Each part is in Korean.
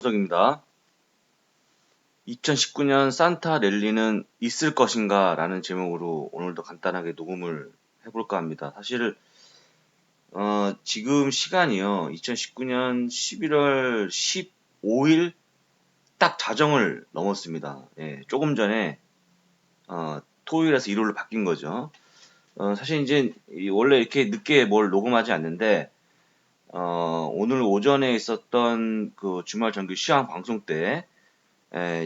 원석입니다. 2019년 산타 랠리는 있을 것인가? 라는 제목으로 오늘도 간단하게 녹음을 해볼까 합니다. 사실, 지금 시간이요. 2019년 11월 15일 딱 자정을 넘었습니다. 예, 조금 전에, 토요일에서 일요일로 바뀐 거죠. 사실 이제 원래 이렇게 늦게 뭘 녹음하지 않는데, 오늘 오전에 있었던 그 주말 정규 시황 방송 때,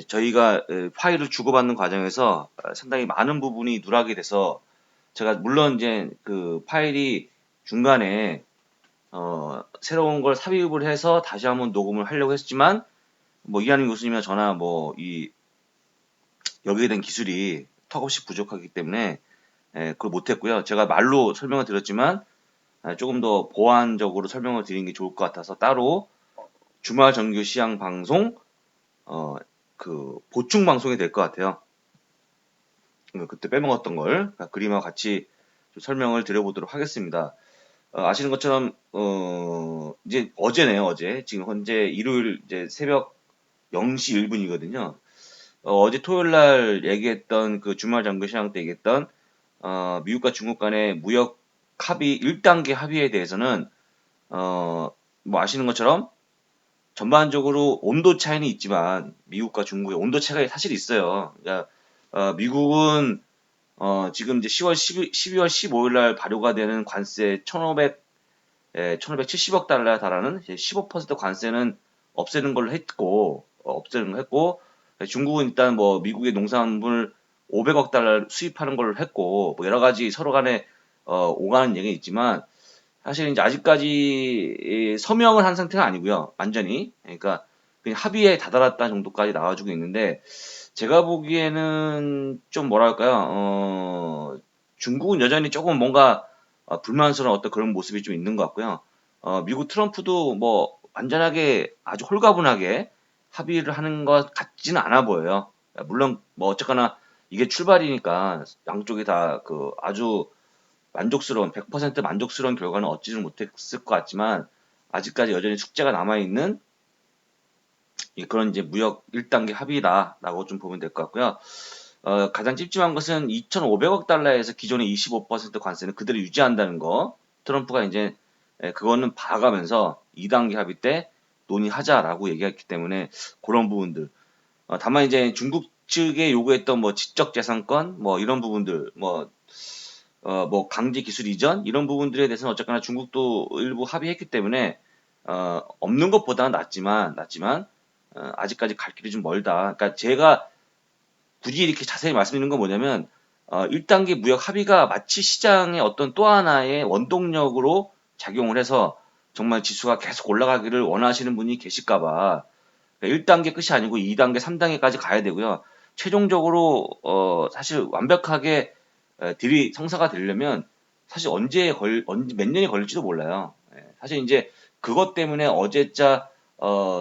저희가 파일을 주고받는 과정에서 상당히 많은 부분이 누락이 돼서 제가 물론 이제 그 파일이 중간에 새로운 걸 삽입을 해서 다시 한번 녹음을 하려고 했지만 뭐 이한희 교수님이나 저나 뭐 이 여기에 대한 기술이 턱없이 부족하기 때문에 그걸 못했고요. 제가 말로 설명을 드렸지만 조금 더 보완적으로 설명을 드리는 게 좋을 것 같아서 따로 주말 정규 시황 방송 어, 그 보충 방송이 될 것 같아요. 그때 빼먹었던 걸 그림과 같이 좀 설명을 드려보도록 하겠습니다. 아시는 것처럼 이제 어제네요. 어제 지금 현재 일요일 이제 새벽 0시 1분이거든요. 어제 토요일 날 얘기했던 그 주말 정규 시장 때 얘기했던 미국과 중국 간의 무역 합의 1단계 합의에 대해서는 뭐 아시는 것처럼 전반적으로 온도 차이는 있지만 미국과 중국의 온도 차이가 사실 있어요. 그러니까 미국은 지금 이제 12월 15일 날 발효가 되는 관세 1,570억 달러에 달하는 15% 관세는 없애는 걸로 했고, 없애는 걸 했고, 중국은 일단 뭐 미국의 농산물 500억 달러 수입하는 걸로 했고, 뭐 여러 가지 서로 간에 오가는 얘기는 있지만, 사실 이제 아직까지 서명을 한 상태가 아니고요. 완전히. 그러니까 그냥 합의에 다다랐다 정도까지 나와주고 있는데, 제가 보기에는 좀 뭐랄까요, 중국은 여전히 조금 뭔가 불만스러운 어떤 그런 모습이 좀 있는 것 같고요. 미국 트럼프도 뭐 완전하게 아주 홀가분하게 합의를 하는 것 같지는 않아 보여요. 물론 뭐 어쨌거나 이게 출발이니까 양쪽이 다 그 아주 만족스러운 100% 만족스러운 결과는 얻지는 못했을 것 같지만 아직까지 여전히 숙제가 남아있는 그런 이제 무역 1단계 합의다라고 좀 보면 될 것 같고요. 가장 찝찝한 것은 2,500억 달러에서 기존의 25% 관세는 그대로 유지한다는 거. 트럼프가 이제 그거는 봐가면서 2단계 합의 때 논의하자라고 얘기했기 때문에 그런 부분들. 다만 이제 중국 측에 요구했던 뭐 지적재산권 뭐 이런 부분들 뭐 강제 기술 이전 이런 부분들에 대해서는 어쨌거나 중국도 일부 합의했기 때문에 없는 것보다는 낫지만 아직까지 갈 길이 좀 멀다. 그러니까 제가 굳이 이렇게 자세히 말씀드리는 건 뭐냐면 1단계 무역 합의가 마치 시장의 어떤 또 하나의 원동력으로 작용을 해서 정말 지수가 계속 올라가기를 원하시는 분이 계실까봐 1단계 끝이 아니고 2단계, 3단계까지 가야 되고요. 최종적으로 사실 완벽하게 딜이 성사가 되려면 사실 언제 몇 년이 걸릴지도 몰라요. 사실 이제 그것 때문에 어제자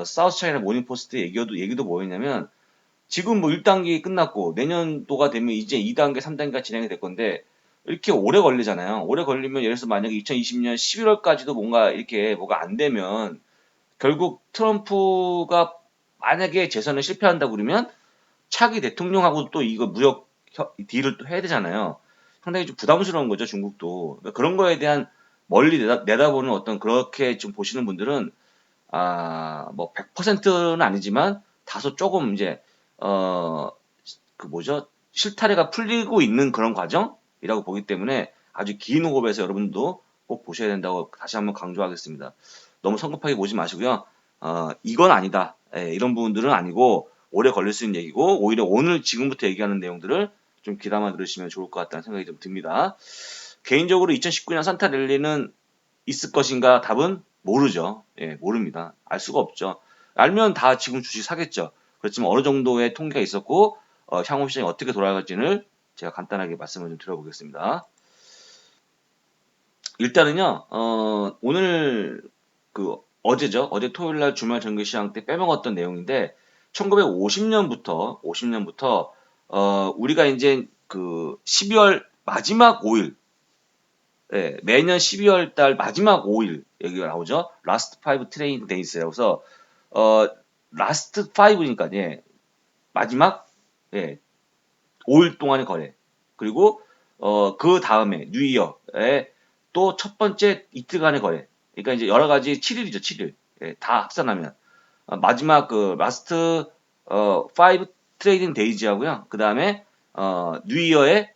사우스 차이나 모닝포스트 얘기도 뭐였냐면 지금 뭐 1단계 끝났고 내년도가 되면 이제 2단계, 3단계가 진행이 될 건데 이렇게 오래 걸리잖아요. 오래 걸리면 예를 들어서 만약에 2020년 11월까지도 뭔가 이렇게 뭐가 안 되면 결국 트럼프가 만약에 재선에 실패한다고 그러면 차기 대통령하고 또 이거 무역 딜을 또 해야 되잖아요. 상당히 좀 부담스러운 거죠, 중국도. 그러니까 그런 거에 대한 멀리 내다보는 어떤 그렇게 좀 보시는 분들은 뭐 100%는 아니지만 다소 조금 이제 그 뭐죠? 실타래가 풀리고 있는 그런 과정이라고 보기 때문에 아주 긴 호흡에서 여러분도 꼭 보셔야 된다고 다시 한번 강조하겠습니다. 너무 성급하게 보지 마시고요. 이건 아니다. 이런 부분들은 아니고 오래 걸릴 수 있는 얘기고 오히려 오늘 지금부터 얘기하는 내용들을 좀 귀담아 들으시면 좋을 것 같다는 생각이 좀 듭니다. 개인적으로 2019년 산타 랠리는 있을 것인가? 답은 모르죠. 예, 모릅니다. 알 수가 없죠. 알면 다 지금 주식 사겠죠. 그렇지만 어느 정도의 통계가 있었고 향후 시장이 어떻게 돌아갈지를 제가 간단하게 말씀을 좀 드려보겠습니다. 일단은요, 오늘 그 어제죠. 어제 토요일 날 주말 정규 시장 때 빼먹었던 내용인데 1950년부터 우리가 이제 그 12월 마지막 5일 매년 12월 달 마지막 5일 여기가 나오죠. Last Five Trading Days라서 라스트 5니까 예. 마지막 예. 5일 동안의 거래. 그리고 그 다음에 뉴이어에 또 첫 번째 이틀간의 거래. 그러니까 이제 여러 가지 7일이죠, 7일. 예, 다 합산하면 마지막 그 라스트 5 트레이딩 데이지 하고요. 그다음에 뉴이어의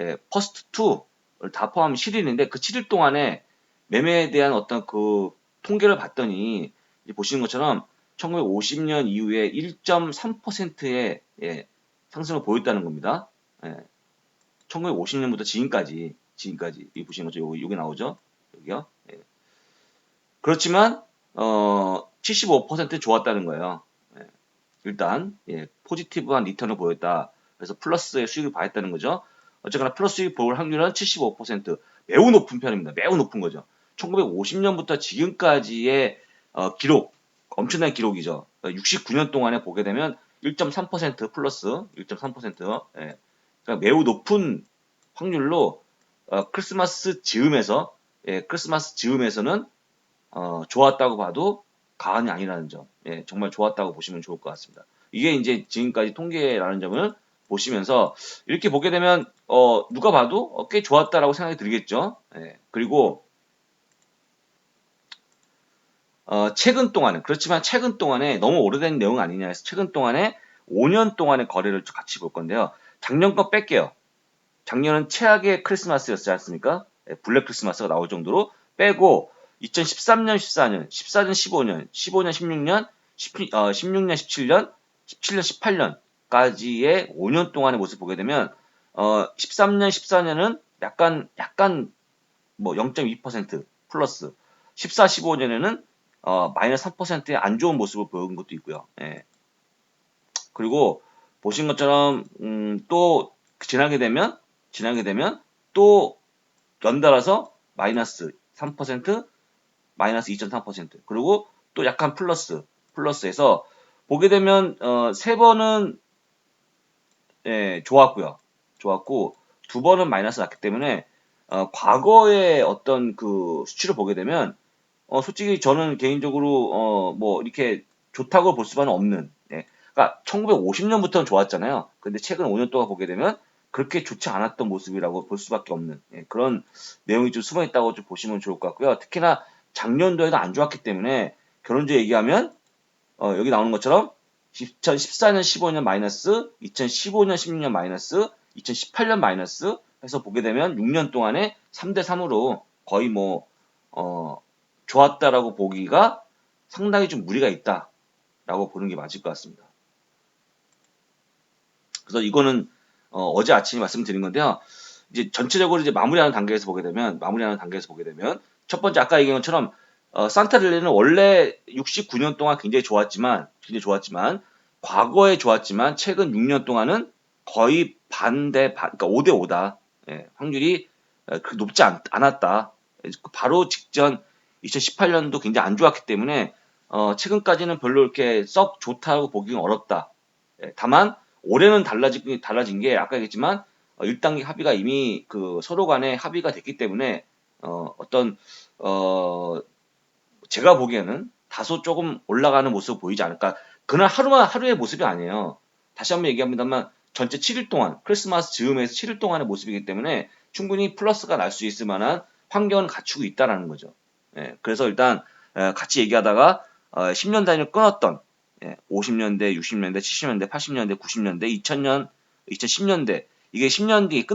예, 퍼스트 2를 다 포함하면 7일인데 그 7일 동안에 매매에 대한 어떤 그 통계를 봤더니 이제 보시는 것처럼 1950년 이후에 1.3%의 예, 상승을 보였다는 겁니다. 예, 1950년부터 지금까지 여기 보시는 것처럼 여기 나오죠? 여기요. 예. 그렇지만 75% 좋았다는 거예요. 예, 일단 예, 포지티브한 리턴을 보였다. 그래서 플러스의 수익을 발했다는 거죠. 어쨌거나 플러스 수익 볼 확률은 75%, 매우 높은 편입니다. 매우 높은 거죠. 1950년부터 지금까지의 기록, 엄청난 기록이죠. 69년 동안에 보게 되면 1.3% 플러스 1.3%, 예. 그러니까 매우 높은 확률로 크리스마스 즈음에서 예, 크리스마스 즈음에서는 좋았다고 봐도 과언이 아니라는 점, 예, 정말 좋았다고 보시면 좋을 것 같습니다. 이게 이제 지금까지 통계라는 점을 보시면서 이렇게 보게 되면 누가 봐도 꽤 좋았다라고 생각이 들겠죠. 예, 그리고 최근 동안은 그렇지만 최근 동안에 너무 오래된 내용 아니냐 해서 최근 동안에 5년 동안의 거래를 같이 볼 건데요. 작년 거 뺄게요. 작년은 최악의 크리스마스였지 않습니까? 예, 블랙 크리스마스가 나올 정도로 빼고 2013년, 14년, 14년, 15년, 15년, 16년, 16년, 17년, 17년, 18년까지의 5년 동안의 모습 보게 되면 13년, 14년은 약간 뭐 0.2% 플러스 14, 15년에는 마이너스 3%의 안 좋은 모습을 보여준 것도 있고요. 예. 그리고 보신 것처럼 또 지나게 되면 또 연달아서 마이너스 3%, 마이너스 2.3%, 그리고 또 약간 플러스에서 보게 되면 세 번은 예, 좋았고 두 번은 마이너스 났기 때문에 과거의 어떤 그 수치를 보게 되면 솔직히 저는 개인적으로 뭐 이렇게 좋다고 볼 수만은 없는. 예. 그러니까 1950년부터는 좋았잖아요. 근데 최근 5년 동안 보게 되면 그렇게 좋지 않았던 모습이라고 볼 수밖에 없는 예, 그런 내용이 좀 숨어 있다고 좀 보시면 좋을 것 같고요. 특히나 작년도에도 안 좋았기 때문에 결론적으로 얘기하면 여기 나오는 것처럼 2014년, 15년 마이너스, 2015년, 16년 마이너스, 2018년 마이너스 해서 보게 되면 6년 동안에 3대 3으로 거의 뭐 좋았다라고 보기가 상당히 좀 무리가 있다라고 보는 게 맞을 것 같습니다. 그래서 이거는 어제 아침에 말씀드린 건데요. 이제 전체적으로 이제 마무리하는 단계에서 보게 되면 첫 번째 아까 얘기한 것처럼 산타렐리는 원래 69년 동안 굉장히 좋았지만 과거에 좋았지만 최근 6년 동안은 거의 그러니까 5대 5다. 예, 확률이 그렇게 높지 않았다. 바로 직전 2018년도 굉장히 안 좋았기 때문에 최근까지는 별로 이렇게 썩 좋다고 보기는 어렵다. 예, 다만 올해는 달라진 게 아까 얘기했지만 1단계 합의가 이미 그 서로 간에 합의가 됐기 때문에 어떤 어 제가 보기에는 다소 조금 올라가는 모습 보이지 않을까. 그날 하루의 모습이 아니에요. 다시 한번 얘기합니다만 전체 7일 동안 크리스마스 즈음에서 7일 동안의 모습이기 때문에 충분히 플러스가 날 수 있을 만한 환경을 갖추고 있다라는 거죠. 예, 그래서 일단 같이 얘기하다가 10년 단위를 끊었던 50년대, 60년대, 70년대, 80년대, 90년대, 2000년, 2010년대 이게 10년 뒤에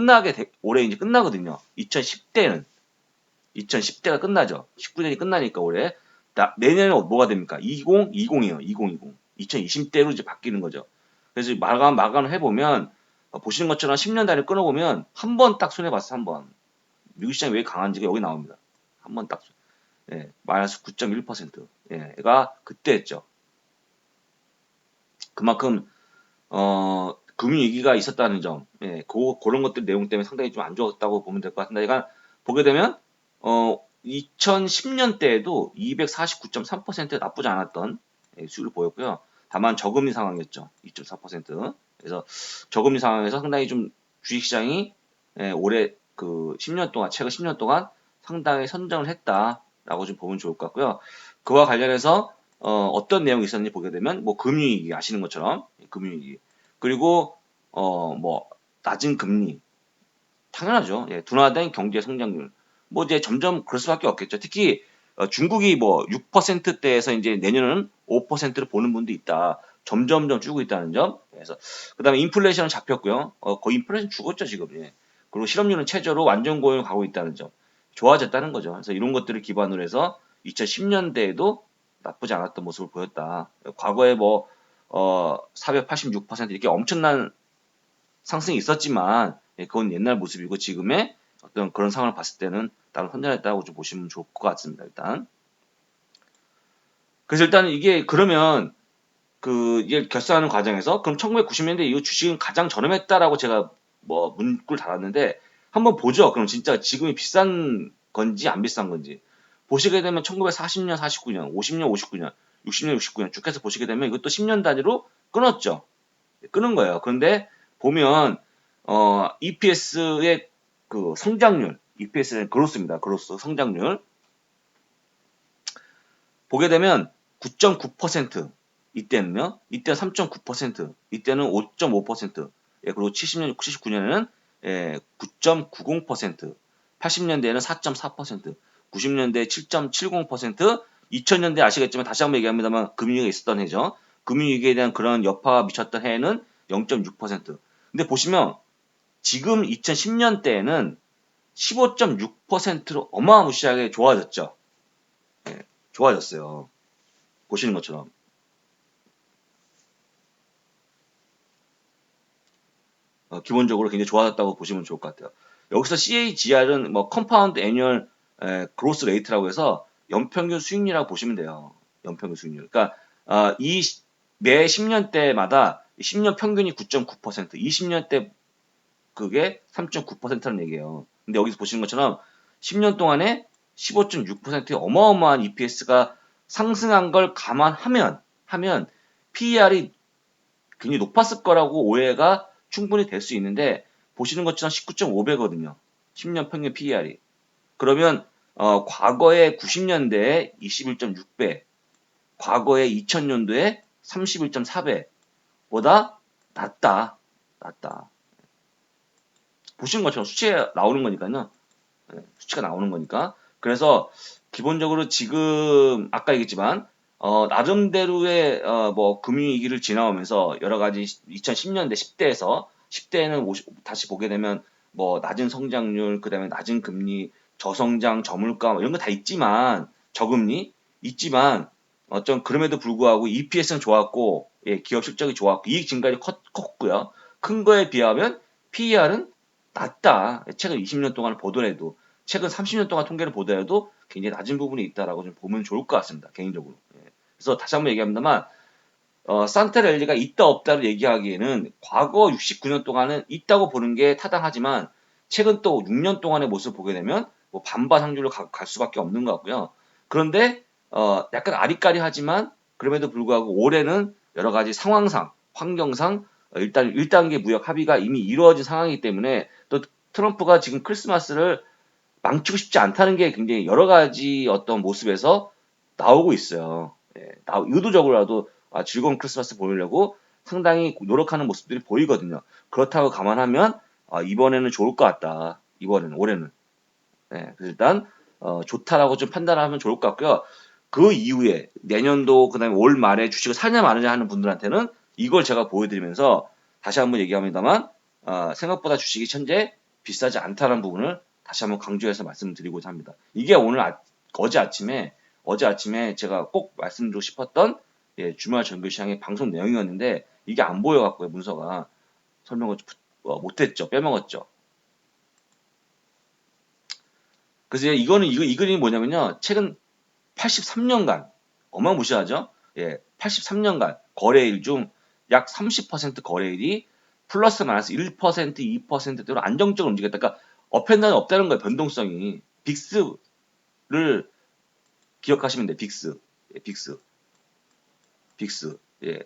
올해 이제 끝나거든요. 2010대가 끝나죠. 19년이 끝나니까 올해 내년에 뭐가 됩니까? 2020이에요. 2020. 2020대로 이제 바뀌는 거죠. 그래서 마감을 해보면 보시는 것처럼 10년 단위 끊어보면 한 번 딱 손해봤어. 한 번. 미국 시장이 왜 강한지가 여기 나옵니다. 한 번 딱. 예, 마이너스 9.1%. 예, 가 그때 했죠. 그만큼 금융위기가 있었다는 점, 예, 그런 것들 내용 때문에 상당히 좀 안 좋았다고 보면 될 것 같은데, 그러니까 보게 되면, 2010년 때에도 249.3% 나쁘지 않았던 수익을 보였고요. 다만 저금리 상황이었죠. 2.4%. 그래서 저금리 상황에서 상당히 좀 주식시장이 올해 그 10년 동안, 최근 10년 동안 상당히 선정을 했다라고 좀 보면 좋을 것 같고요. 그와 관련해서 어떤 내용이 있었는지 보게 되면 뭐 금융위기 아시는 것처럼 금융위기 그리고 뭐 낮은 금리 당연하죠. 예, 둔화된 경제 성장률 뭐 이제 점점 그럴 수밖에 없겠죠. 특히 중국이 뭐 6%대에서 이제 내년은 5%를 보는 분도 있다. 점점점 줄고 있다는 점. 그래서 그다음에 인플레이션은 잡혔고요. 거의 인플레이션 죽었죠 지금. 예. 그리고 실업률은 최저로 완전 고용 가고 있다는 점. 좋아졌다는 거죠. 그래서 이런 것들을 기반으로 해서 2010년대에도 나쁘지 않았던 모습을 보였다. 과거에 뭐 486% 이렇게 엄청난 상승이 있었지만 그건 옛날 모습이고 지금의 어떤 그런 상황을 봤을 때는 따로 선전했다고 좀 보시면 좋을 것 같습니다. 일단 그래서 일단 이게 그러면 이게 결산하는 과정에서 그럼 1990년대 이후 주식은 가장 저렴했다라고 제가 뭐 문구를 달았는데 한번 보죠. 그럼 진짜 지금이 비싼 건지 안 비싼 건지 보시게 되면 1940년, 49년, 50년, 59년, 60년, 69년 쭉 해서 보시게 되면 이것도 10년 단위로 끊었죠. 끊은 거예요. 그런데 보면 EPS의 그 성장률, EPS는 그로스입니다. 그로스 성장률 보게 되면 9.9% 이때는요. 이때 3.9%, 이때는 5.5%. 예, 그리고 70년, 79년에는 9.90%, 80년대에는 4.4%, 90년대 7.70%, 2000년대 아시겠지만 다시 한번 얘기합니다만 금융위기가 있었던 해죠. 금융위기에 대한 그런 여파가 미쳤던 해에는 0.6%. 근데 보시면 지금 2010년대에는 15.6%로 어마무시하게 좋아졌죠. 예, 좋아졌어요. 보시는 것처럼. 기본적으로 굉장히 좋아졌다고 보시면 좋을 것 같아요. 여기서 CAGR은 뭐 컴파운드 애뉴얼 그로스 레이트라고 해서 연평균 수익률이라고 보시면 돼요. 연평균 수익률. 그러니까 매 10년대마다 10년 평균이 9.9%, 20년대 그게 3.9%라는 얘기예요. 근데 여기서 보시는 것처럼 10년 동안에 15.6%의 어마어마한 EPS가 상승한 걸 감안하면 PER이 굉장히 높았을 거라고 오해가 충분히 될 수 있는데 보시는 것처럼 19.5배거든요. 10년 평균 PER이. 그러면 과거의 90년대에 21.6배, 과거의 2000년도에 31.4배보다 낮다. 낮다. 보시는 것처럼 수치에 나오는 거니까요. 수치가 나오는 거니까. 그래서 기본적으로 지금 아까 얘기했지만 나름대로의 뭐 금융위기를 지나오면서 여러 가지 2010년대 10대에서 10대에는 다시 보게 되면 뭐 낮은 성장률, 그다음에 낮은 금리, 저성장, 저물가 뭐 이런 거 다 있지만 저금리 있지만 좀 그럼에도 불구하고 EPS는 좋았고 예, 기업 실적이 좋았고 이익 증가율이 컸고요. 큰 거에 비하면 PER은 낮다. 최근 20년 동안 보더라도 최근 30년 동안 통계를 보더라도 굉장히 낮은 부분이 있다라고 좀 보면 좋을 것 같습니다. 개인적으로. 예. 그래서 다시 한번 얘기합니다만 산타랠리가 있다 없다를 얘기하기에는 과거 69년 동안은 있다고 보는 게 타당하지만 최근 또 6년 동안의 모습을 보게 되면 뭐 반반 확률로 갈 수밖에 없는 것 같고요. 그런데 약간 아리까리하지만 그럼에도 불구하고 올해는 여러 가지 상황상, 환경상 일단 1단계 무역 합의가 이미 이루어진 상황이기 때문에 또 트럼프가 지금 크리스마스를 망치고 싶지 않다는 게 굉장히 여러 가지 어떤 모습에서 나오고 있어요. 예, 의도적으로라도 즐거운 크리스마스 보내려고 상당히 노력하는 모습들이 보이거든요. 그렇다고 감안하면 이번에는 좋을 것 같다. 이번에는 올해는. 예, 그래서 일단 좋다라고 좀 판단하면 좋을 것 같고요. 그 이후에 내년도 그다음에 올 말에 주식을 사냐 마느냐 하는 분들한테는 이걸 제가 보여드리면서 다시 한번 얘기합니다만 생각보다 주식이 현재 비싸지 않다는 부분을 다시 한번 강조해서 말씀드리고자 합니다. 이게 오늘 어제 아침에 제가 꼭 말씀드리고 싶었던 예, 주말 정규시장의 방송 내용이었는데 이게 안 보여갖고요 문서가 설명을 못했죠, 빼먹었죠. 그래서 이 그림이 뭐냐면요. 최근 83년간 어마무시하죠. 예, 83년간 거래일 중 약 30% 거래일이 플러스 마이너스 1%, 2%대로 안정적으로 움직였다. 그러니까 업앤다운이 없다는 거예요. 변동성이. 빅스를 기억하시면 돼요. 빅스. 예, 빅스. 빅스. 예.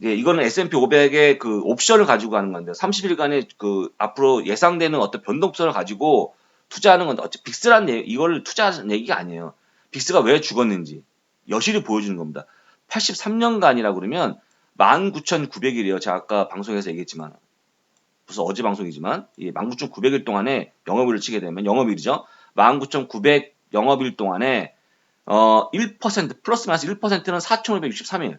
예, 이거는 S&P 500의 그 옵션을 가지고 가는 건데 30일간의 그 앞으로 예상되는 어떤 변동성을 가지고 투자하는 건데 빅스란 이걸 투자하는 얘기가 아니에요. 빅스가 왜 죽었는지 여실히 보여주는 겁니다. 83년간이라 그러면 19,900일이에요. 제가 아까 방송에서 얘기했지만 벌써 어제 방송이지만 19,900일 동안에 영업일을 치게 되면 영업일이죠. 19,900 영업일 동안에 1% 플러스 마이너스 1%는 4,563일.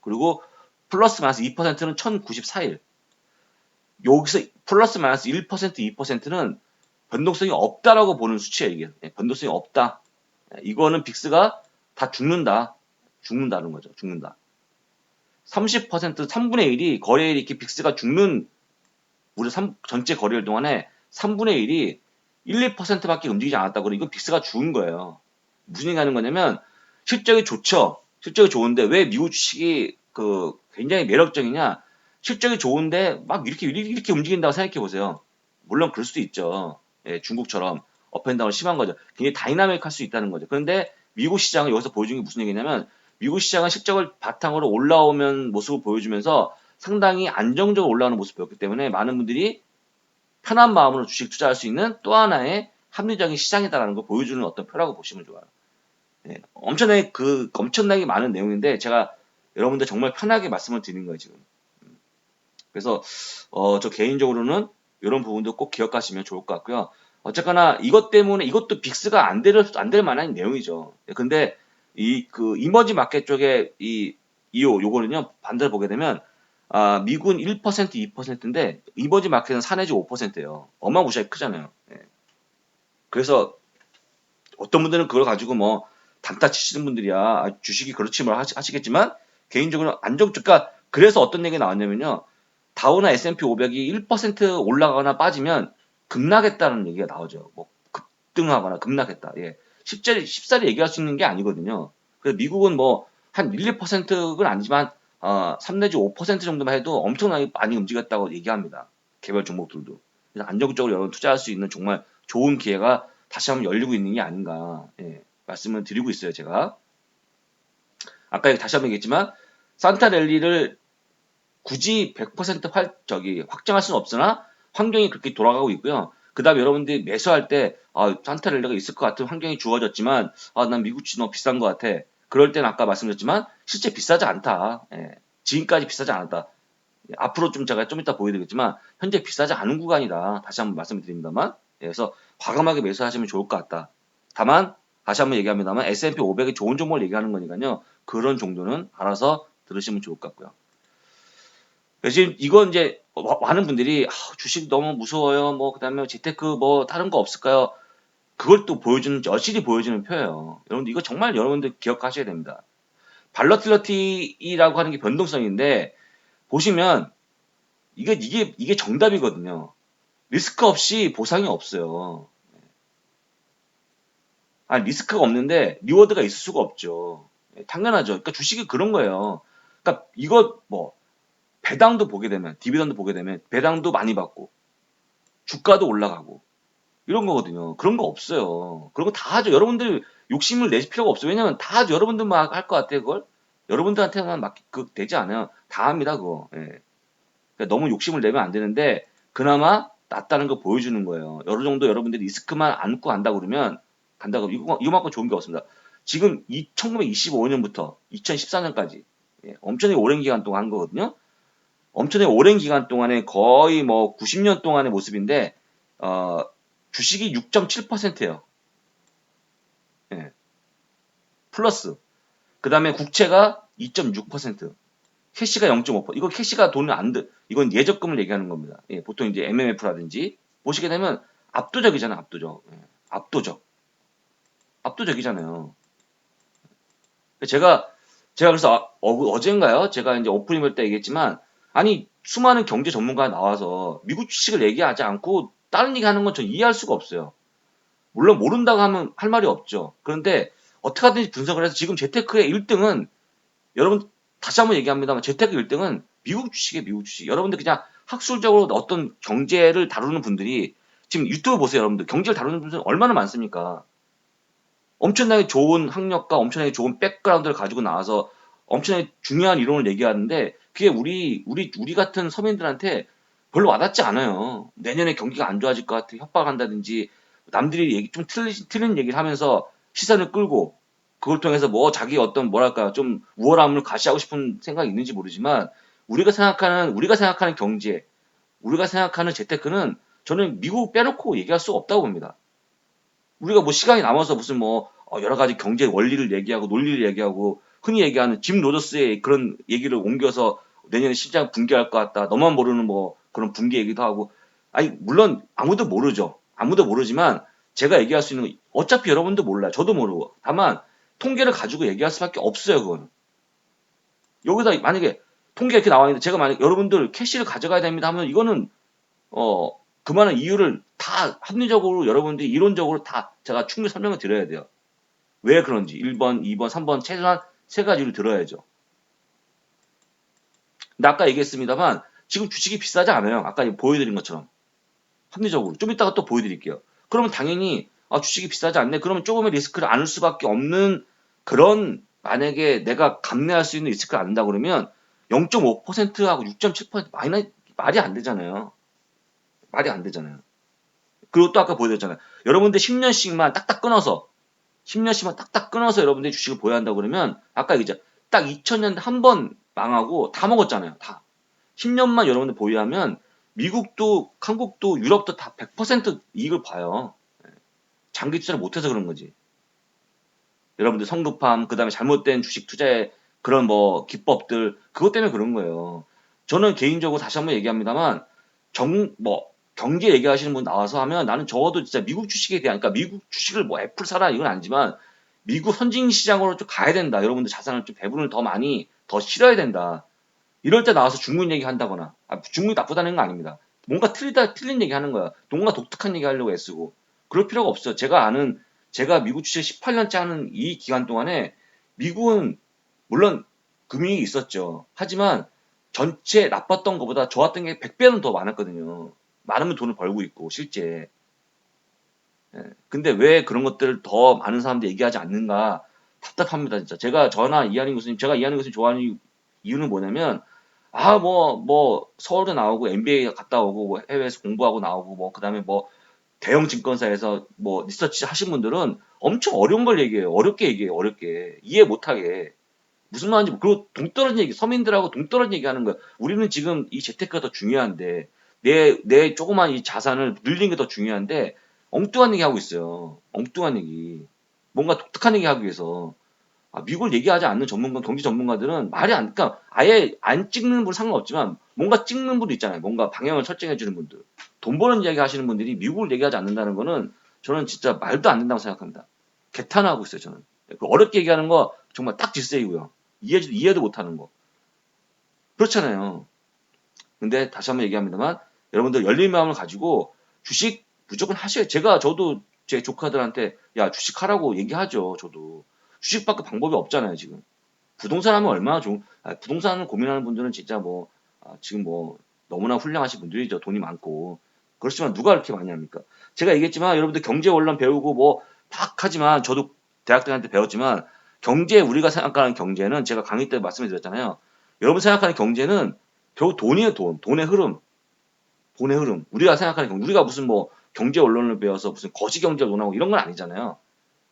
그리고 플러스 마이너스 2%는 1,094일. 여기서 플러스 마이너스 1%, 2%는 변동성이 없다라고 보는 수치예요, 이게. 변동성이 없다. 이거는 빅스가 다 죽는다. 죽는다는 거죠. 죽는다. 30%, 3분의 1이 거래일이 이렇게 빅스가 죽는 우리 전체 거래일 동안에 3분의 1이 1, 2%밖에 움직이지 않았다고 그러면 이건 빅스가 죽은 거예요. 무슨 얘기 하는 거냐면 실적이 좋죠. 실적이 좋은데 왜 미국 주식이 굉장히 매력적이냐? 실적이 좋은데 막 이렇게 움직인다고 생각해 보세요. 물론 그럴 수도 있죠. 예, 중국처럼 업앤다운 심한 거죠. 굉장히 다이나믹할 수 있다는 거죠. 그런데 미국 시장은 여기서 보여주는 게 무슨 얘기냐면 미국 시장은 실적을 바탕으로 올라오면 모습을 보여주면서 상당히 안정적으로 올라오는 모습을 보였기 때문에 많은 분들이 편한 마음으로 주식 투자할 수 있는 또 하나의 합리적인 시장이다라는 걸 보여주는 어떤 표라고 보시면 좋아요. 예, 엄청나게 많은 내용인데 제가 여러분들 정말 편하게 말씀을 드리는 거예요, 지금. 그래서, 저 개인적으로는 이런 부분도 꼭 기억하시면 좋을 것 같고요. 어쨌거나 이것 때문에 이것도 빅스가 안 될 만한 내용이죠. 근데 이머지 마켓 쪽에 요거는요, 반대로 보게 되면, 미군 1%, 2%인데, 이머지 마켓은 4 내지 5%예요. 어마무시하게 크잖아요. 예. 그래서 어떤 분들은 그걸 가지고 뭐 단타 치시는 분들이야 주식이 그렇지 뭐 하시겠지만 개인적으로 그러니까 그래서 어떤 얘기가 나왔냐면요. 다우나 S&P 500이 1% 올라가거나 빠지면 급락했다는 얘기가 나오죠. 뭐 급등하거나 급락했다. 예. 쉽사리 얘기할 수 있는 게 아니거든요. 그래서 미국은 뭐 한 1, 2%는 아니지만 3 내지 5% 정도만 해도 엄청나게 많이 움직였다고 얘기합니다. 개별 종목들도. 그래서 안정적으로 여러분 투자할 수 있는 정말 좋은 기회가 다시 한번 열리고 있는 게 아닌가 말씀을 드리고 있어요. 제가 아까 다시 한번 얘기했지만 산타랠리를 굳이 100% 확정할 수는 없으나 환경이 그렇게 돌아가고 있고요. 그 다음에 여러분들이 매수할 때 산타랠리가 있을 것 같은 환경이 주어졌지만 난 미국 주식 너무 비싼 것 같아. 그럴 때는 아까 말씀드렸지만 실제 비싸지 않다. 지금까지 비싸지 않았다. 앞으로 제가 좀 이따 보여드리겠지만 현재 비싸지 않은 구간이다. 다시 한번 말씀을 드립니다만 그래서 과감하게 매수하시면 좋을 것 같다. 다만 다시 한번 얘기합니다만 S&P 500이 좋은 종목을 얘기하는 거니까요. 그런 정도는 알아서 들으시면 좋을 것 같고요. 지금 이건 이제 많은 분들이 주식 너무 무서워요. 뭐 그다음에 재테크 뭐 다른 거 없을까요? 그걸 또 여실히 보여주는 표예요. 여러분들 이거 정말 여러분들 기억하셔야 됩니다. 발러틸러티라고 하는 게 변동성인데 보시면 이게 정답이거든요. 리스크 없이 보상이 없어요. 리스크가 없는데 리워드가 있을 수가 없죠. 당연하죠. 그러니까 주식이 그런 거예요. 그러니까 이거 뭐 배당도 보게 되면 디비던드 보게 되면 배당도 많이 받고 주가도 올라가고 이런 거거든요. 그런 거 없어요. 그런 거 다 하죠. 여러분들 욕심을 내실 필요가 없어요. 왜냐면 다 하죠. 여러분들만 할 것 같아요. 그걸 여러분들한테만 되지 않아요. 다 합니다. 그거. 그러니까 너무 욕심을 내면 안 되는데 그나마 낫다는 거 보여주는 거예요. 어느 정도 여러분들이 리스크만 안고 간다 그러면 이거만큼 좋은 게 없습니다. 지금 1925년부터 2014년까지 엄청나게 오랜 기간 동안 한 거거든요. 엄청나게 오랜 기간 동안에 거의 뭐 90년 동안의 모습인데 주식이 6.7%예요. 예. 플러스. 그 다음에 국채가 2.6%. 캐시가 0.5%. 이거 캐시가 돈을 이건 예적금을 얘기하는 겁니다. 보통 이제 MMF라든지 보시게 되면 압도적이잖아요. 압도적. 압도적이잖아요. 제가 그래서 어젠가요? 제가 이제 오프닝 때 얘기했지만 아니 수많은 경제 전문가가 나와서 미국 주식을 얘기하지 않고 다른 얘기 하는 건 전 이해할 수가 없어요. 물론 모른다고 하면 할 말이 없죠. 그런데 어떻게 하든지 분석을 해서 지금 재테크의 1등은 여러분 다시 한번 얘기합니다만 재테크 1등은 미국 주식이에요. 미국 주식. 여러분들 그냥 학술적으로 어떤 경제를 다루는 분들이 지금 유튜브 보세요. 여러분들 경제를 다루는 분들 얼마나 많습니까? 엄청나게 좋은 학력과 엄청나게 좋은 백그라운드를 가지고 나와서 엄청나게 중요한 이론을 얘기하는데 그게 우리 같은 서민들한테 별로 와닿지 않아요. 내년에 경기가 안 좋아질 것 같아 협박한다든지 남들이 좀 틀린 얘기를 하면서 시선을 끌고 그걸 통해서 뭐 자기 어떤 뭐랄까 좀 우월함을 가시하고 싶은 생각이 있는지 모르지만 우리가 생각하는 경제, 우리가 생각하는 재테크는 저는 미국 빼놓고 얘기할 수 없다고 봅니다. 우리가 뭐 시간이 남아서 무슨 뭐 여러 가지 경제 원리를 얘기하고 논리를 얘기하고 흔히 얘기하는 짐 로저스의 그런 얘기를 옮겨서 내년에 시장 붕괴할 것 같다. 너만 모르는 뭐 그런 붕괴 얘기도 하고. 아니 물론 아무도 모르죠. 아무도 모르지만 제가 얘기할 수 있는 건 어차피 여러분도 몰라요. 저도 모르고. 다만 통계를 가지고 얘기할 수밖에 없어요. 그거는. 여기다 만약에 통계 이렇게 나와 있는데 제가 만약 여러분들 캐시를 가져가야 됩니다 하면 이거는 어, 그 많은 이유를 다 합리적으로 여러분들이 이론적으로 다 제가 충분히 설명을 드려야 돼요. 왜 그런지 1번, 2번, 3번 최소한 세 가지를 들어야죠. 근데 아까 얘기했습니다만 지금 주식이 비싸지 않아요. 아까 보여드린 것처럼 합리적으로 좀 이따가 또 보여드릴게요. 그러면 당연히 주식이 비싸지 않네. 그러면 조금의 리스크를 안을 수밖에 없는 그런 만약에 내가 감내할 수 있는 리스크를 안다 그러면 0.5%하고 6.7% 말이 안 되잖아요. 말이 안 되잖아요. 그리고 또 아까 보여드렸잖아요. 여러분들 10년씩만 딱딱 끊어서 10년씩만 딱딱 끊어서 여러분들이 주식을 보유한다 고 그러면 아까 얘기했죠. 딱 2000년대 한 번 망하고 다 먹었잖아요. 다. 10년만 여러분들 보유하면 미국도 한국도 유럽도 다 100% 이익을 봐요. 장기 투자를 못해서 그런 거지. 여러분들 성급함 그다음에 잘못된 주식 투자의 그런 뭐 기법들 그것 때문에 그런 거예요. 저는 개인적으로 다시 한번 얘기합니다만 경제 얘기하시는 분 나와서 하면 나는 적어도 진짜 미국 주식에 대한 그러니까 미국 주식을 뭐 애플 사라 이건 아니지만 미국 선진 시장으로 좀 가야 된다. 여러분들 자산을 좀 배분을 더 많이 더 실어야 된다. 이럴 때 나와서 중국 얘기 한다거나 중국이 나쁘다는 거 아닙니다. 뭔가 틀린 얘기 하는 거야. 뭔가 독특한 얘기 하려고 애쓰고 그럴 필요가 없어. 제가 미국 주식 18년째 하는 이 기간 동안에 미국은 물론 금융이 있었죠. 하지만 전체 나빴던 것보다 좋았던 게 100배는 더 많았거든요. 많으면 돈을 벌고 있고 실제. 예. 근데 왜 그런 것들을 더 많은 사람들이 얘기하지 않는가 답답합니다 진짜. 제가 이한희 교수님 좋아하는 이유는 뭐냐면 서울대 나오고 MBA 갔다 오고 뭐 해외에서 공부하고 나오고 뭐 그다음에 뭐 대형 증권사에서 뭐 리서치 하신 분들은 엄청 어려운 걸 얘기해요. 어렵게 얘기해요. 어렵게 이해 못하게 무슨 말인지 그리고 동떨어진 얘기 서민들하고 동떨어진 얘기하는 거야. 우리는 지금 이 재테크가 더 중요한데 내 조그만 이 자산을 늘리는 게 더 중요한데 엉뚱한 얘기 하고 있어요. 엉뚱한 얘기 뭔가 독특한 얘기 하기 위해서 미국을 얘기하지 않는 경제 전문가들은 그러니까 아예 안 찍는 분 상관없지만 뭔가 찍는 분도 있잖아요. 뭔가 방향을 설정해 주는 분들. 돈 버는 이야기 하시는 분들이 미국을 얘기하지 않는다는 거는 저는 진짜 말도 안 된다고 생각합니다. 개탄하고 있어요, 저는. 어렵게 얘기하는 거 정말 딱 질색이고요. 이해도 못 하는 거. 그렇잖아요. 근데 다시 한번 얘기합니다만 여러분들 열린 마음을 가지고 주식 무조건 하셔야 저도 제 조카들한테 야, 주식하라고 얘기하죠. 저도. 주식밖에 방법이 없잖아요, 지금. 부동산 하면 얼마나 부동산을 고민하는 분들은 진짜 지금 너무나 훌륭하신 분들이죠. 돈이 많고. 그렇지만 누가 그렇게 많이 합니까? 제가 얘기했지만 여러분들 경제 원론 배우고 막 하지만 저도 대학생한테 배웠지만 우리가 생각하는 경제는 제가 강의 때 말씀해 드렸잖아요. 여러분 생각하는 경제는 결국 돈이에요, 돈. 돈의 흐름. 돈의 흐름. 우리가 생각하는 우리가 무슨 경제 원론을 배워서 무슨 거시 경제를 논하고 이런 건 아니잖아요.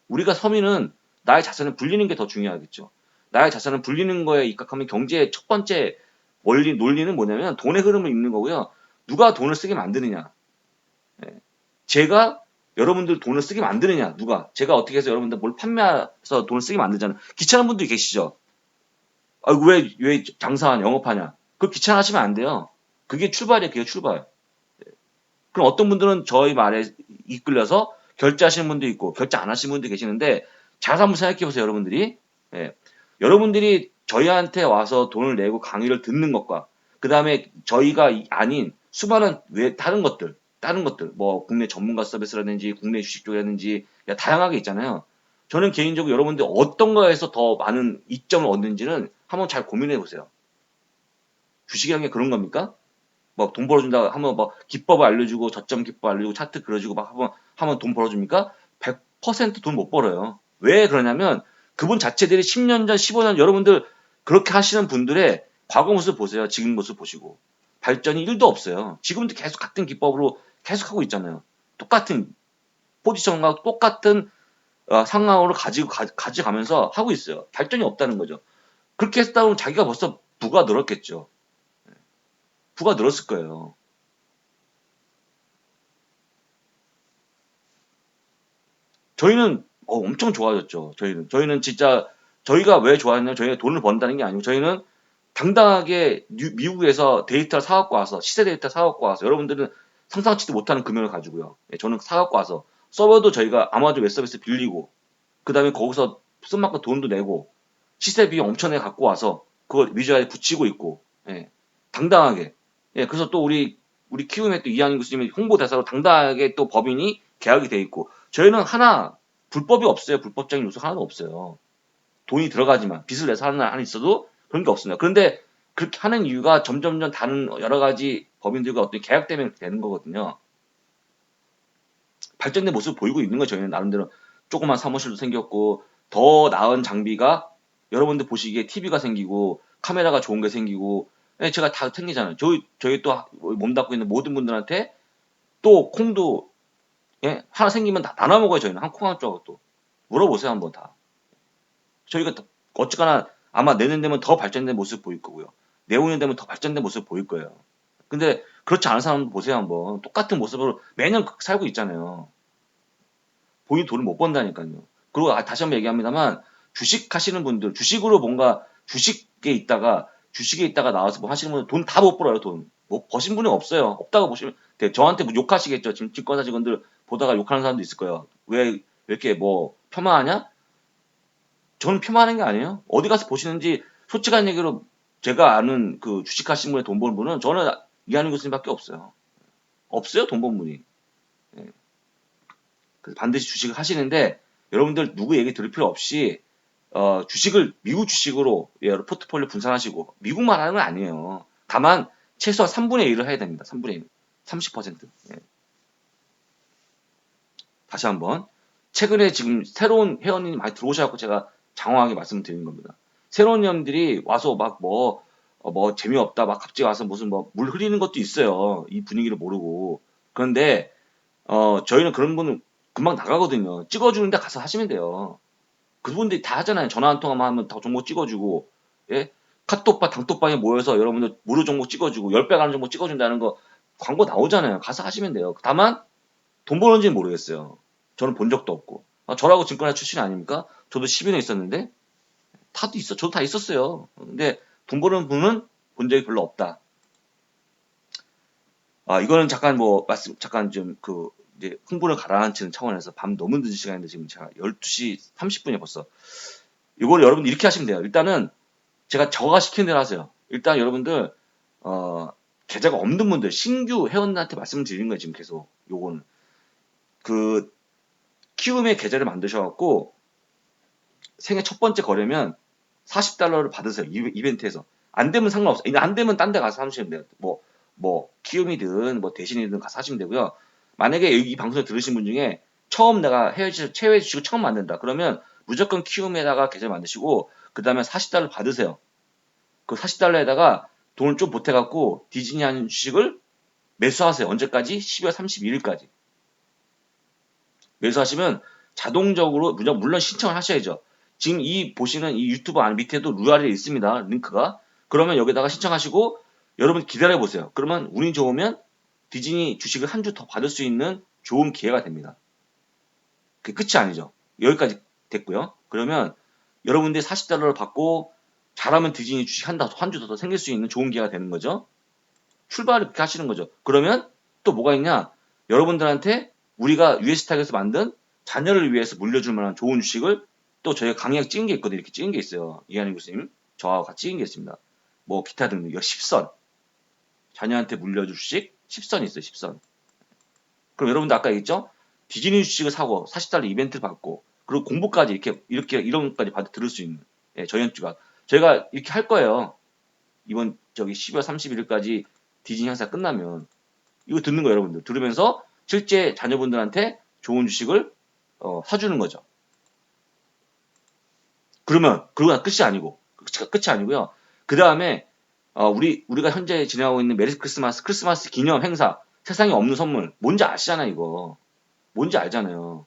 우리가 서민은 나의 자산을 불리는 게 더 중요하겠죠. 나의 자산을 불리는 거에 입각하면 경제의 첫 번째 논리는 뭐냐면 돈의 흐름을 읽는 거고요. 누가 돈을 쓰게 만드느냐. 예. 제가 여러분들 돈을 쓰게 만드느냐. 제가 어떻게 해서 여러분들 뭘 판매해서 돈을 쓰게 만들잖아요. 귀찮은 분들이 계시죠. 왜 장사하냐, 영업하냐. 그거 귀찮아하시면 안 돼요. 그게 출발이에요. 그게 출발. 그럼 어떤 분들은 저희 말에 이끌려서 결제하시는 분도 있고 결제 안 하시는 분도 계시는데 잘 한번 생각해 보세요, 여러분들이. 예. 여러분들이 저희한테 와서 돈을 내고 강의를 듣는 것과 그 다음에 저희가 아닌 수많은 다른 것들, 국내 전문가 서비스라든지 국내 주식 쪽이라든지 다양하게 있잖아요. 저는 개인적으로 여러분들 어떤 거에서 더 많은 이점을 얻는지는 한번 잘 고민해 보세요. 주식이라는 게 그런 겁니까? 돈 벌어준다 하면 기법을 알려주고 저점 기법 알려주고 차트 그려주고 하면 돈 벌어줍니까? 100%돈 못 벌어요. 왜 그러냐면 그분 자체들이 10년 전, 15년 여러분들 그렇게 하시는 분들의 과거 모습 보세요. 지금 모습 보시고 발전이 1도 없어요. 지금도 계속 같은 기법으로 계속 하고 있잖아요. 똑같은 포지션과 똑같은 상황으로 가져가면서 하고 있어요. 발전이 없다는 거죠. 그렇게 했다 보면 자기가 벌써 부가 늘었겠죠. 부가 늘었을 거예요. 저희는 엄청 좋아졌죠. 저희는 진짜 저희가 왜 좋아했냐면 저희가 돈을 번다는 게 아니고 저희는 당당하게 미국에서 데이터를 사갖고 와서 시세 데이터 사갖고 와서 여러분들은 상상치도 못하는 금액을 가지고요. 예, 저는 사갖고 와서 서버도 저희가 아마존 웹 서비스 빌리고 그 다음에 거기서 쓴 만큼 돈도 내고 시세 비용 엄청나게 갖고 와서 그걸 위주에 붙이고 있고 예, 당당하게 예, 그래서 또 우리 키움의 또 이한희 교수님이 홍보대사로 당당하게 또 법인이 계약이 돼 있고 저희는 하나 불법이 없어요. 불법적인 요소 하나도 없어요. 돈이 들어가지만 빚을 내서 하나 있어도 그런 게 없습니다. 그런데 그렇게 하는 이유가 점점점 다른 여러 가지 법인들과 어떤 계약 때문에 되는 거거든요. 발전된 모습을 보이고 있는 거죠. 저희는 나름대로 조그만 사무실도 생겼고 더 나은 장비가 여러분들 보시기에 TV가 생기고 카메라가 좋은 게 생기고 예, 제가 다 챙기잖아요. 저희 또 몸담고 있는 모든 분들한테 또 콩도 예, 하나 생기면 다 나눠 먹어요. 저희는 한 콩 한 조각 또 물어보세요 한번 다. 저희가 어쨌거나 아마 내년 되면 더 발전된 모습 보일 거고요. 내후년 되면 더 발전된 모습 보일 거예요. 근데 그렇지 않은 사람 보세요 한번. 똑같은 모습으로 매년 살고 있잖아요. 본인 돈을 못 번다니까요. 그리고 다시 한번 얘기합니다만 주식 하시는 분들 주식으로 뭔가 주식에 있다가 나와서 뭐 하시는 분들 돈 다 못 벌어요. 돈. 뭐 버신 분이 없어요. 없다고 보시면 돼요. 저한테 뭐 욕하시겠죠. 지금 증권사 직원들 보다가 욕하는 사람도 있을 거예요. 왜 이렇게 뭐 폄하하냐? 저는 폄하하는 게 아니에요. 어디 가서 보시는지 솔직한 얘기로 제가 아는 그 주식하시는 분의 돈 버는 분은 저는 이하는 교수님밖에 없어요. 없어요 돈 버는 분이. 예. 그래서 반드시 주식을 하시는데 여러분들 누구 얘기 들을 필요 없이 주식을 미국 주식으로 여러 포트폴리오 분산하시고 미국만 하는 건 아니에요. 다만 최소한 3분의 1을 해야 됩니다. 3분의 1. 30%. 예. 다시 한번 최근에 지금 새로운 회원님이 많이 들어오셔서 제가 장황하게 말씀드리는 겁니다. 새로운 회원들이 와서 막 뭐 재미없다 막 갑자기 와서 무슨 뭐 물 흐리는 것도 있어요. 이 분위기를 모르고. 그런데 저희는 그런 분은 금방 나가거든요. 찍어주는데 가서 하시면 돼요. 그분들이 다 하잖아요. 전화 한 통화만 하면 다 정보 찍어주고, 예? 카톡방, 단톡방에 모여서 여러분들 무료 정보 찍어주고, 10배 가는 정보 찍어준다는 거 광고 나오잖아요. 가서 하시면 돼요. 다만, 돈 버는지는 모르겠어요. 저는 본 적도 없고. 저라고 증권사 출신 아닙니까? 저도 10년 있었는데, 저도 다 있었어요. 근데 돈 버는 분은 본 적이 별로 없다. 이거는 잠깐 잠깐 이제 흥분을 가라앉히는 차원에서 밤 너무 늦은 시간인데 지금 제가 12시 30분이 벌써. 이걸 여러분 이렇게 하시면 돼요. 일단은 제가 저하시키는 대로 하세요. 일단 여러분들, 어, 계좌가 없는 분들, 신규 회원들한테 말씀을 드리는 거예요, 지금 계속. 요거는. 그, 키움의 계좌를 만드셔갖고, 생애 첫 번째 거래면 40달러를 받으세요. 이벤트에서. 안 되면 상관없어요. 안 되면 딴 데 가서 사시면 돼요. 키움이든, 대신이든 가서 하시면 되고요. 만약에 이 방송을 들으신 분 중에 처음 내가 해외 주식을 처음 만든다. 그러면 무조건 키움에다가 계좌 만드시고, 그 다음에 40달러 받으세요. 그 40달러에다가 돈을 좀 보태갖고 디즈니 한 주식을 매수하세요. 언제까지? 12월 31일까지. 매수하시면 자동적으로, 물론 신청을 하셔야죠. 지금 보시는 이 유튜브 안 밑에도 URL이 있습니다. 링크가. 그러면 여기다가 신청하시고 여러분 기다려보세요. 그러면 운이 좋으면 디즈니 주식을 한 주 더 받을 수 있는 좋은 기회가 됩니다. 그게 끝이 아니죠. 여기까지 됐고요. 그러면 여러분들이 40달러를 받고 잘하면 디즈니 주식 한 주 더 생길 수 있는 좋은 기회가 되는 거죠. 출발을 그렇게 하시는 거죠. 그러면 또 뭐가 있냐? 여러분들한테 우리가 US탁에서 만든 자녀를 위해서 물려줄 만한 좋은 주식을 또 저희가 강의학 찍은 게 있거든요. 이렇게 찍은 게 있어요. 이한희 교수님, 저하고 같이 찍은 게 있습니다. 기타 등등, 10선. 자녀한테 물려줄 주식 10선이 있어요. 10선. 그럼 여러분들 아까 얘기했죠? 디즈니 주식을 사고 40달러 이벤트를 받고 그리고 공부까지 이런 것까지 들을 수 있는 저희 연주가 저희가 이렇게 할 거예요. 이번 12월 31일까지 디즈니 행사 끝나면 이거 듣는 거 여러분들 들으면서 실제 자녀분들한테 좋은 주식을 사주는 거죠. 그러고 끝이 아니고 끝이 아니고요. 그 다음에 우리가 현재 진행하고 있는 메리 크리스마스 기념 행사 세상에 없는 선물 뭔지 아시잖아요 이거 뭔지 알잖아요.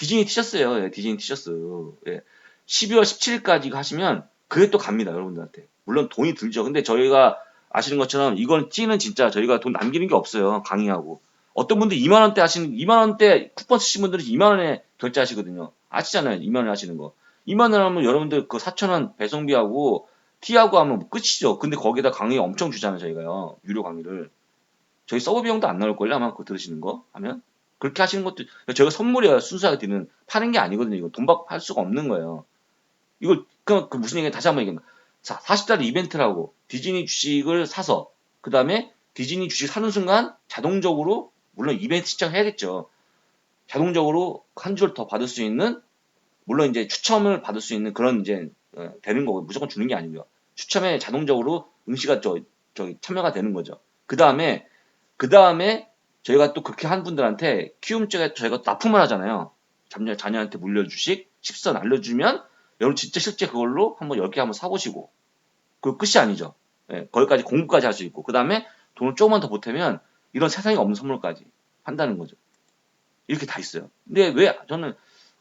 디즈니 티셔츠예요. 예, 디즈니 티셔츠. 예. 12월 17일까지 하시면 그게 또 갑니다. 여러분들한테. 물론 돈이 들죠. 근데 저희가 아시는 것처럼 이건 찌는 진짜 저희가 돈 남기는 게 없어요. 강의하고. 어떤 분들 2만 원대 하시는 2만 원대 쿠폰 쓰신 분들은 2만 원에 결제하시거든요. 아시잖아요. 2만 원 하시는 거. 2만 원 하면 여러분들 그 4천 원 배송비하고 티하고 하면 끝이죠. 근데 거기다 강의 엄청 주잖아요. 저희가요. 유료 강의를. 저희 서버 비용도 안 나올걸요? 아마 그거 들으시는 거 하면? 그렇게 하시는 것도, 저희가 선물이에요. 순수하게 드리는, 파는 게 아니거든요. 이거 돈 받고 팔 수가 없는 거예요. 이걸, 그 무슨 얘기 다시 한번 얘기합니다. 자, 40달러 이벤트라고 디즈니 주식을 사서, 그 다음에 디즈니 주식 사는 순간 자동적으로, 물론 이벤트 신청해야겠죠. 자동적으로 한 줄 더 받을 수 있는, 물론 이제 추첨을 받을 수 있는 그런 이제, 되는 거고, 무조건 주는 게 아니고요. 추첨에 자동적으로 응시가 저기 참여가 되는 거죠. 그 다음에 저희가 또 그렇게 한 분들한테 키움 쪽에 저희가 또 납품을 하잖아요. 자녀한테 물려주식 10선 알려주면 여러분 진짜 실제 그걸로 한번 10개 한번 사보시고 그 끝이 아니죠. 예, 거기까지 공부까지 할 수 있고 그 다음에 돈을 조금만 더 보태면 이런 세상에 없는 선물까지 한다는 거죠. 이렇게 다 있어요. 근데 왜 저는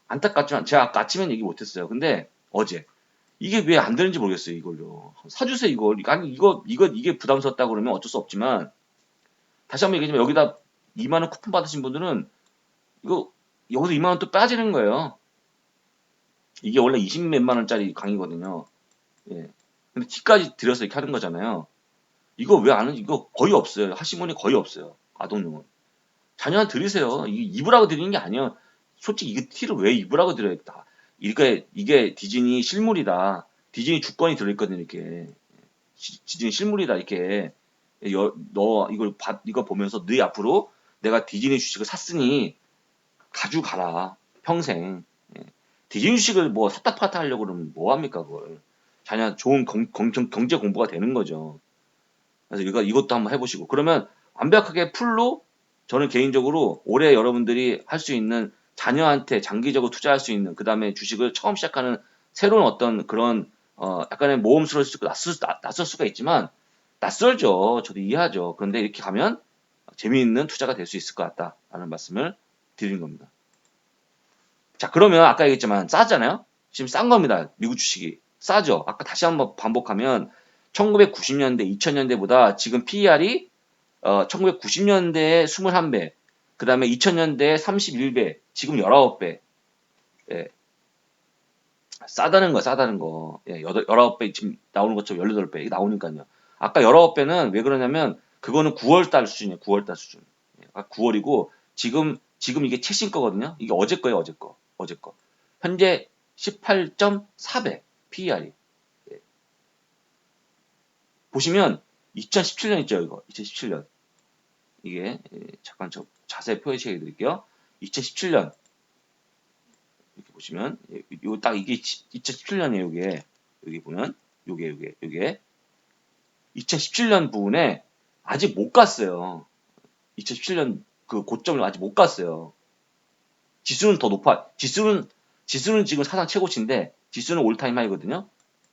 안타깝지만 제가 아까 아침엔 얘기 못했어요. 근데 어제 이게 왜 안 되는지 모르겠어요. 이걸요. 사주세요 이걸. 아니 이게 부담스럽다 그러면 어쩔 수 없지만 다시 한번 얘기하지만 여기다 2만 원 쿠폰 받으신 분들은 이거 여기서 2만 원 또 빠지는 거예요. 이게 원래 20 몇만 원짜리 강의거든요. 예. 근데 티까지 들여서 이렇게 하는 거잖아요. 이거 왜 안, 이거 거의 없어요. 하신 분이 거의 없어요. 아동용은. 자녀한테 드리세요. 이게 입으라고 드리는 게 아니에요. 솔직히 이게 티를 왜 입으라고 드려야겠다. 이게 디즈니 실물이다. 디즈니 주권이 들어있거든요, 이렇게. 디즈니 실물이다, 이렇게. 너 이거 보면서 네 앞으로 내가 디즈니 주식을 샀으니 가져가라. 평생. 예. 디즈니 주식을 뭐 샀다 팔았다 하려고 그러면 뭐 합니까, 그걸. 자녀 좋은 경제 공부가 되는 거죠. 그래서 이것도 한번 해보시고. 그러면 완벽하게 풀로 저는 개인적으로 올해 여러분들이 할 수 있는 자녀한테 장기적으로 투자할 수 있는 그 다음에 주식을 처음 시작하는 새로운 어떤 그런 약간의 모험스러울 수 있고 낯설 수가 있지만 낯설죠. 저도 이해하죠. 그런데 이렇게 가면 재미있는 투자가 될 수 있을 것 같다라는 말씀을 드리는 겁니다. 자, 그러면 아까 얘기했지만 싸잖아요? 지금 싼 겁니다. 미국 주식이. 싸죠? 아까 다시 한번 반복하면 1990년대, 2000년대보다 지금 PER이 1990년대에 21배, 그 다음에 2000년대에 31배, 지금 19배. 예, 싸다는 거, 싸다는 거. 예, 19배 지금 나오는 것처럼 18배 나오니까요. 아까 19배는 왜 그러냐면 그거는 9월달 수준이에요. 9월달 수준. 예, 9월이고 지금 이게 최신 거거든요. 이게 어제 거예요. 어제 거. 어제 거. 현재 18.4배 PER이. 예. 보시면 2017년 있죠. 이거 2017년. 이게 잠깐 저 자세히 표시해 드릴게요. 2017년 이렇게 보시면 요 딱 이게 2017년이에요. 요게 여기 보면 요게 2017년 부분에 아직 못 갔어요. 2017년 그 고점을 아직 못 갔어요. 지수는 더 높아. 지수는 지금 사상 최고치인데 지수는 올타임 하이거든요.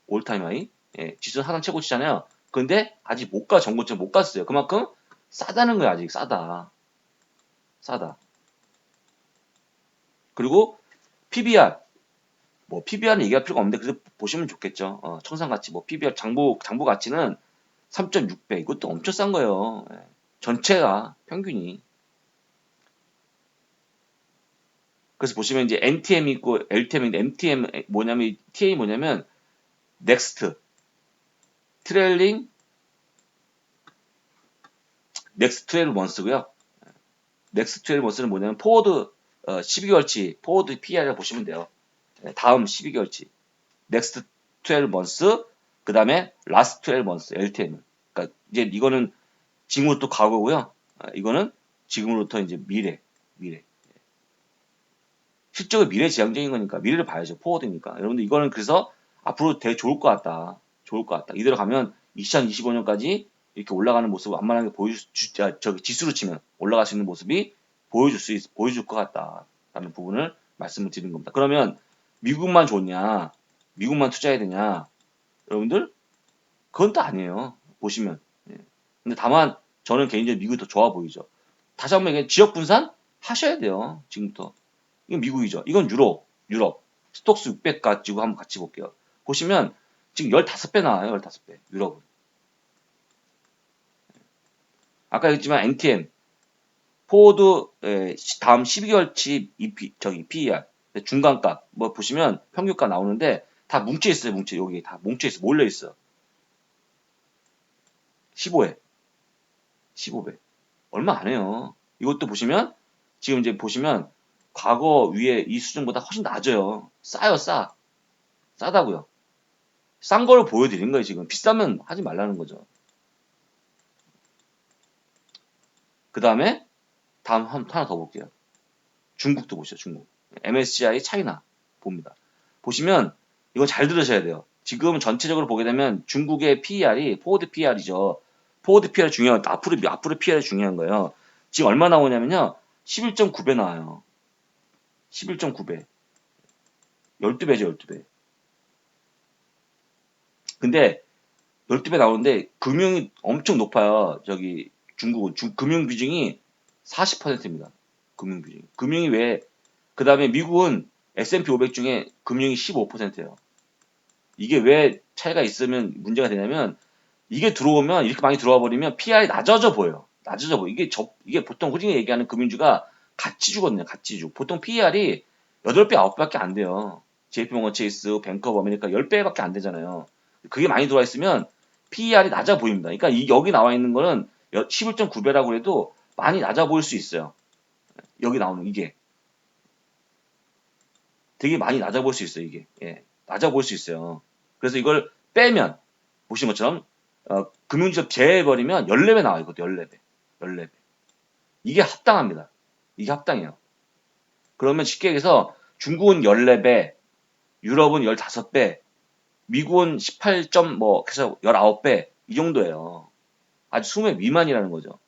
올타임 하이. 예, 지수는 사상 최고치잖아요. 근데 아직 못 가. 전고점 못 갔어요. 그만큼 싸다는 거야. 아직 싸다. 싸다. 그리고 PBR. 뭐 PBR은 얘기할 필요가 없는데 그래서 보시면 좋겠죠. 청산가치 뭐 PBR 장부 가치는 3.6배. 이것도 엄청 싼 거예요. 예. 전체가 평균이. 그래서 보시면 이제 NTM 있고 LTM인데 MTM 뭐냐면 TA 뭐냐면 넥스트 트레일링 넥스트 12month고요. 넥스트 12month는 뭐냐면 포워드 12개월치 포워드 PR을 보시면 돼요. 다음 12개월치 넥스트 12months 그 다음에 라스트 12months LTM. 그러니까 이제 이거는 지금으로부터 과거고요. 이거는 지금으로부터 이제 미래. 실적은 미래지향적인 거니까 미래를 봐야죠. 포워드니까. 여러분들 이거는 그래서 앞으로 되게 좋을 것 같다. 좋을 것 같다. 이대로 가면 2025년까지 이렇게 올라가는 모습을 완만하게 저기 지수로 치면 올라갈 수 있는 모습이 보여줄 것 같다라는 부분을 말씀을 드리는 겁니다. 그러면 미국만 좋냐? 미국만 투자해야 되냐? 여러분들 그건 또 아니에요. 보시면. 예. 근데 다만 저는 개인적으로 미국이 더 좋아 보이죠. 다시 한번 얘기해 지역 분산 하셔야 돼요. 지금부터. 이건 미국이죠. 이건 유럽. 스톡스 600 가지고 한번 같이 볼게요. 보시면 지금 15배 나와요. 15배. 유럽은. 아까 얘기했지만 NTM, 포워드 다음 12개월치 PER 중간값 뭐 보시면 평균가 나오는데 다 뭉쳐 있어요. 여기 다 뭉쳐 있어. 몰려 있어. 15회. 15배. 얼마 안 해요. 이것도 보시면 지금 이제 보시면 과거 위에 이 수준보다 훨씬 낮아요. 싸요, 싸. 싸다고요. 싼 걸 보여드린 거예요, 지금. 비싸면 하지 말라는 거죠. 그 다음에 다음 하나 더 볼게요. 중국도 보시죠, 중국. MSCI 차이나 봅니다. 보시면 이건 잘 들으셔야 돼요. 지금 전체적으로 보게 되면 중국의 PER이 포워드 PER이죠. 포워드 PER 중요한 앞으로 PER이 중요한 거예요. 지금 얼마 나오냐면요. 11.9배 나와요. 11.9배. 12배죠, 12배. 근데 12배 나오는데 금융이 엄청 높아요. 저기 중국은 금융 비중이 40%입니다. 금융 비중. 금융이 왜 그다음에 미국은 S&P 500 중에 금융이 15%예요. 이게 왜 차이가 있으면 문제가 되냐면 이게 들어오면 이렇게 많이 들어와 버리면 PR이 낮아져 보여요. 낮아져 보여. 이게 보통 흔히 얘기하는 금융주가 가치주거든요. 가치주. 보통 PR이 8배, 9배밖에 안 돼요. JP모건 체이스, 뱅크 오브 아메리카 10배밖에 안 되잖아요. 그게 많이 들어와 있으면 PER이 낮아 보입니다. 그러니까 여기 나와 있는 거는 11.9배라고 해도 많이 낮아 보일 수 있어요. 여기 나오는 이게 되게 많이 낮아 보일 수 있어요. 이게 낮아 보일 수 있어요. 그래서 이걸 빼면 보신 것처럼 금융지수 제외해버리면 14배 나와요. 이것도 14배. 14배. 이게 합당합니다. 이게 합당해요. 그러면 쉽게 얘기해서 중국은 14배, 유럽은 15배, 미국은 18점 뭐 그래서 19배 이 정도예요. 아주 20배 미만이라는 거죠.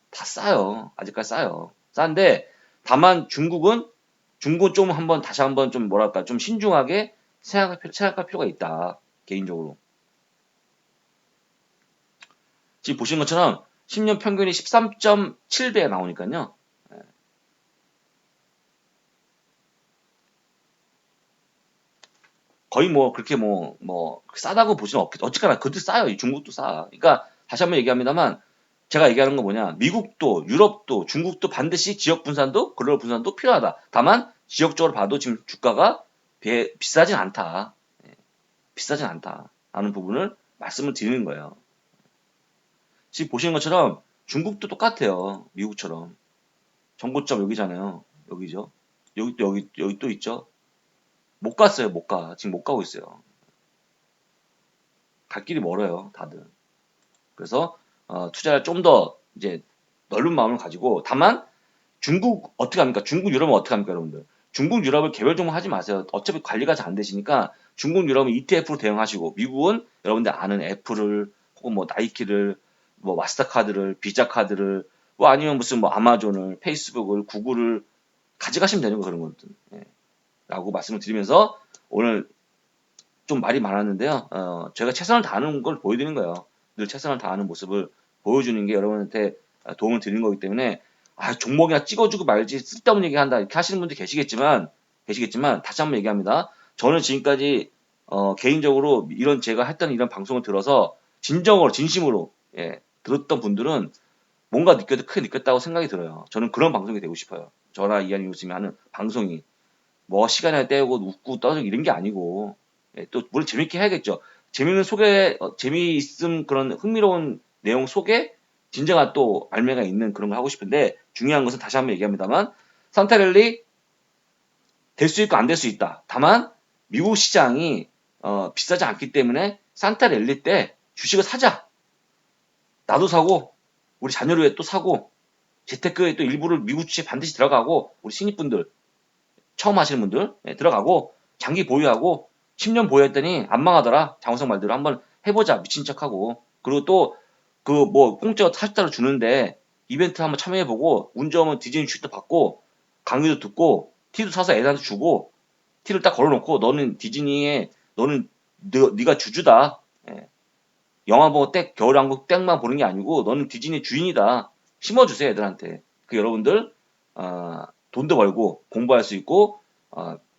다 싸요. 아직까지 싸요. 싼데 다만 중국은 좀 다시 한번 좀 뭐랄까 좀 신중하게 생각할 필요가 있다. 개인적으로. 지금 보시는 것처럼 10년 평균이 13.7배가 나오니까요. 거의 뭐 그렇게 뭐 싸다고 보시면 없겠죠. 어쨌거나 그것도 싸요. 이 중국도 싸. 그러니까 다시 한번 얘기합니다만 제가 얘기하는 건 뭐냐. 미국도 유럽도 중국도 반드시 지역 분산도 글로벌 분산도 필요하다. 다만 지역적으로 봐도 지금 주가가 비싸진 않다. 비싸진 않다. 라는 부분을 말씀을 드리는 거예요. 지금 보시는 것처럼 중국도 똑같아요. 미국처럼. 정고점 여기잖아요. 여기죠. 여기 또 있죠. 못 갔어요. 못 가. 지금 못 가고 있어요. 갈 길이 멀어요. 다들. 그래서 투자를 좀 더 이제 넓은 마음을 가지고 다만 중국 어떻게 합니까? 중국 유럽은 어떻게 합니까, 여러분들? 중국 유럽을 개별 종목 하지 마세요. 어차피 관리가 잘 안 되시니까 중국 유럽은 ETF로 대응하시고 미국은 여러분들 아는 애플을 혹은 뭐 나이키를 뭐 마스터카드를 비자카드를 뭐 아니면 무슨 뭐 아마존을 페이스북을 구글을 가져가시면 되는 거 그런 것들. 라고 말씀을 드리면서 오늘 좀 말이 많았는데요. 제가 최선을 다하는 걸 보여드리는 거예요. 늘 최선을 다하는 모습을 보여주는 게 여러분한테 도움을 드리는 거기 때문에 종목이나 찍어주고 말지 쓸데없는 얘기한다 이렇게 하시는 분들 계시겠지만 다시 한번 얘기합니다. 저는 지금까지 개인적으로 이런 제가 했던 이런 방송을 들어서 진정으로 진심으로 들었던 분들은 뭔가 크게 느꼈다고 생각이 들어요. 저는 그런 방송이 되고 싶어요. 저나 이한이 교수님이 하는 방송이 뭐 시간을 때우고 웃고 떠들고 이런 게 아니고 또 물론 재밌게 해야겠죠. 재미있는 재미있음 그런 흥미로운 내용 속에 진정한 또 알매가 있는 그런 걸 하고 싶은데 중요한 것은 다시 한번 얘기합니다만 산타랠리 될 수 있고 안 될 수 있다. 다만 미국 시장이 비싸지 않기 때문에 산타랠리 때 주식을 사자. 나도 사고 우리 자녀를 위해 또 사고 재테크에 또 일부를 미국 주식에 반드시 들어가고 우리 신입분들 처음 하시는 분들 들어가고 장기 보유하고 10년 보유했더니 안 망하더라. 장우성 말대로 한번 해보자. 미친 척하고. 그리고 또 그 뭐 공짜 40달러 주는데 이벤트 한번 참여해보고 운 좋으면 디즈니 주식도 받고 강의도 듣고 티도 사서 애들한테 주고 티를 딱 걸어놓고 너는 디즈니에 너는 네가 주주다. 영화 보고 겨울왕국 땡만 보는 게 아니고 너는 디즈니 주인이다. 심어주세요 애들한테. 그 여러분들 돈도 벌고 공부할 수 있고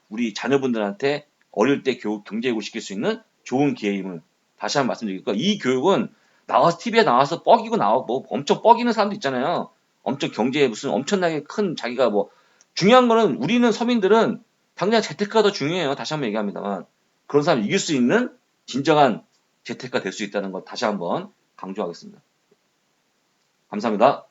우리 자녀분들한테 어릴 때 경제교육을 시킬 수 있는 좋은 기회임을 다시 한번 말씀드리니까 이 교육은 나와서 TV에 나와서 뻐기고 뭐 엄청 뻐기는 사람도 있잖아요. 엄청 경제에 무슨 엄청나게 큰 자기가 뭐 중요한 거는 우리는 서민들은 당장 재테크가 더 중요해요. 다시 한번 얘기합니다만 그런 사람 이길 수 있는 진정한 재테크가 될 수 있다는 것 다시 한번 강조하겠습니다. 감사합니다.